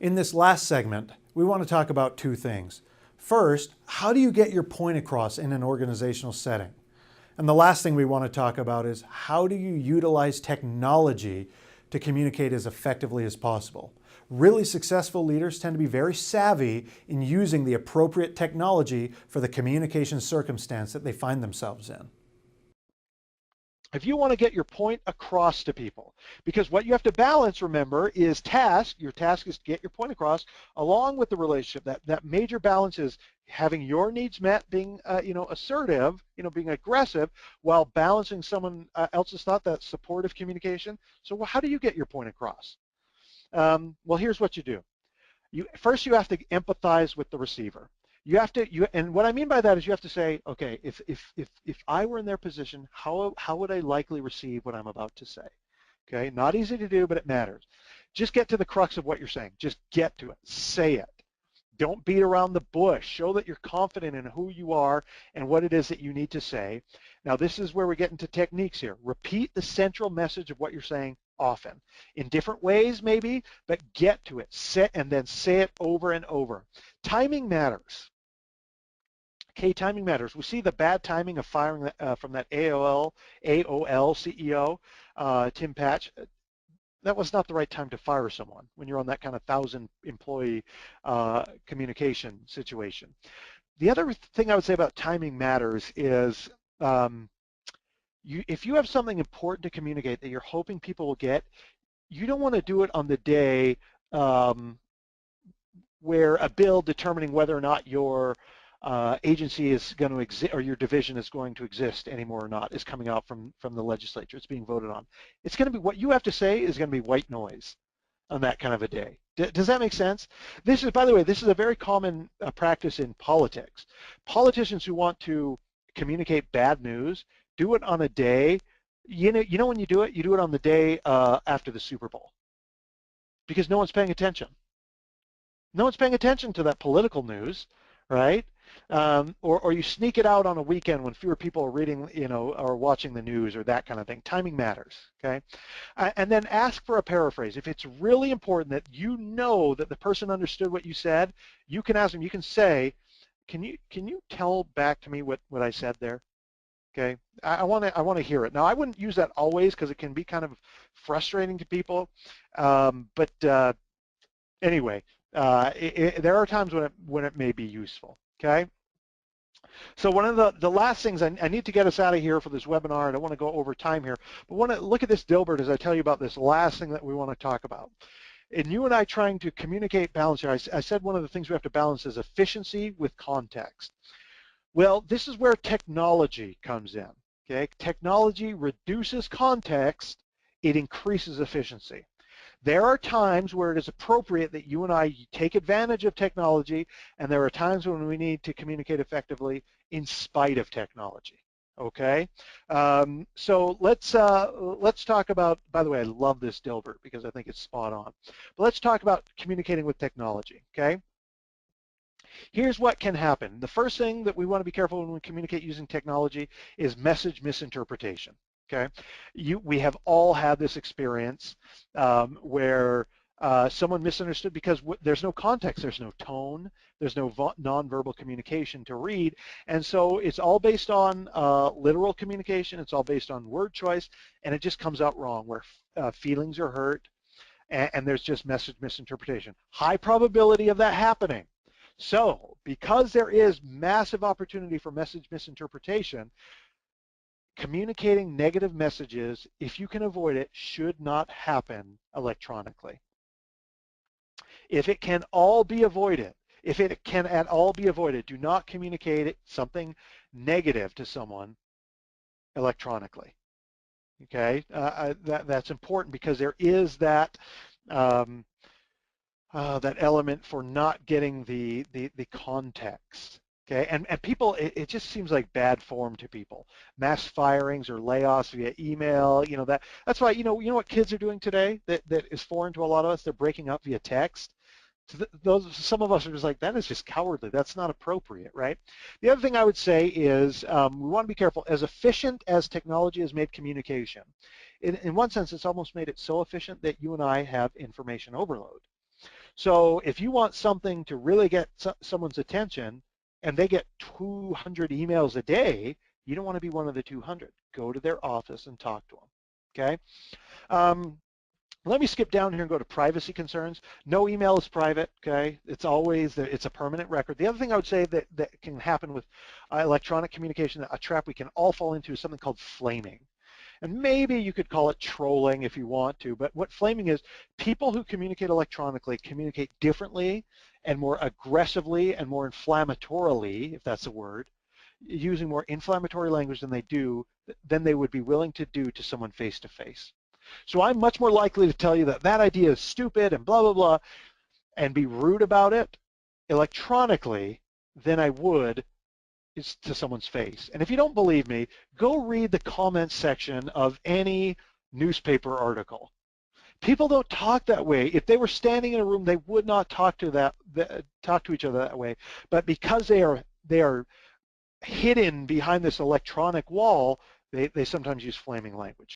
In this last segment, we want to talk about two things. First, how do you get your point across in an organizational setting? And the last thing we want to talk about is how do you utilize technology to communicate as effectively as possible? Really successful leaders tend to be very savvy in using the appropriate technology for the communication circumstance that they find themselves in. If you want to get your point across to people, because what you have to balance, remember, is your task is to get your point across along with the relationship. That major balance is having your needs met, being assertive, being aggressive, while balancing someone else's thought, that supportive communication. So how do you get your point across? Well, here's what you do. First you have to empathize with the receiver. And what I mean by that is you have to say, okay, if I were in their position, how would I likely receive what I'm about to say? Okay, not easy to do, but it matters. Just get to the crux of what you're saying. Just get to it. Say it. Don't beat around the bush. Show that you're confident in who you are and what it is that you need to say. Now, this is where we get into techniques here. Repeat the central message of what you're saying often. In different ways, maybe, but get to it. And then say it over and over. Timing matters. Okay, timing matters. We see the bad timing of firing from that AOL CEO, Tim Patch. That was not the right time to fire someone when you're on that kind of 1,000-employee communication situation. The other thing I would say about timing matters is if you have something important to communicate that you're hoping people will get, you don't want to do it on the day where a bill determining whether or not your agency is going to exist or your division is going to exist anymore or not is coming out from the legislature. It's being voted on. It's going to be, what you have to say is going to be white noise on that kind of a day. Does that make sense? This is, by the way, this is a very common practice in politics. Politicians who want to communicate bad news do it on a day. You know when you do it on the day after the Super Bowl, because no one's paying attention. No one's paying attention to that political news, right? Or you sneak it out on a weekend when fewer people are reading, or watching the news or that kind of thing. Timing matters, okay? And then ask for a paraphrase. If it's really important that you know that the person understood what you said, you can ask them, you can say, can you tell back to me what I said there? Okay, I want to hear it. Now, I wouldn't use that always because it can be kind of frustrating to people, but anyway, there are times when it may be useful. Okay. So one of the last things, I need to get us out of here for this webinar. I don't want to go over time here, but want to look at this Dilbert as I tell you about this last thing that we want to talk about. And you and I trying to communicate balance here, I said one of the things we have to balance is efficiency with context. Well, this is where technology comes in. Okay, technology reduces context, it increases efficiency. There are times where it is appropriate that you and I take advantage of technology, and there are times when we need to communicate effectively in spite of technology. Okay, so let's talk about. By the way, I love this Dilbert because I think it's spot on. But let's talk about communicating with technology. Okay. Here's what can happen. The first thing that we want to be careful when we communicate using technology is message misinterpretation. Okay, we have all had this experience where someone misunderstood because there's no context, there's no tone, there's no nonverbal communication to read, and so it's all based on literal communication, it's all based on word choice, and it just comes out wrong where feelings are hurt, and there's just message misinterpretation. High probability of that happening. So because there is massive opportunity for message misinterpretation, communicating negative messages, if you can avoid it, should not happen electronically. If it can all be avoided, if it can at all be avoided, do not communicate something negative to someone electronically. Okay, that's important because there is that that element for not getting the context. Okay, and people, it just seems like bad form to people. Mass firings or layoffs via email, that's why, you know what kids are doing today that is foreign to a lot of us? They're breaking up via text. So some of us are just like, that is just cowardly. That's not appropriate, right? The other thing I would say is we want to be careful. As efficient as technology has made communication, in one sense, it's almost made it so efficient that you and I have information overload. So if you want something to really get someone's attention and they get 200 emails a day, you don't want to be one of the 200. Go to their office and talk to them, okay? Let me skip down here and go to privacy concerns. No email is private, okay? It's always, it's a permanent record. The other thing I would say that can happen with electronic communication, a trap we can all fall into, is something called flaming. And maybe you could call it trolling if you want to, but what flaming is, people who communicate electronically communicate differently and more aggressively and more inflammatorily, if that's a word, using more inflammatory language than they would be willing to do to someone face to face. So I'm much more likely to tell you that that idea is stupid and blah, blah, blah, and be rude about it electronically than I would to someone's face. And if you don't believe me, go read the comments section of any newspaper article. People don't talk that way. If they were standing in a room, they would not talk to each other that way. But because they are hidden behind this electronic wall, they sometimes use flaming language.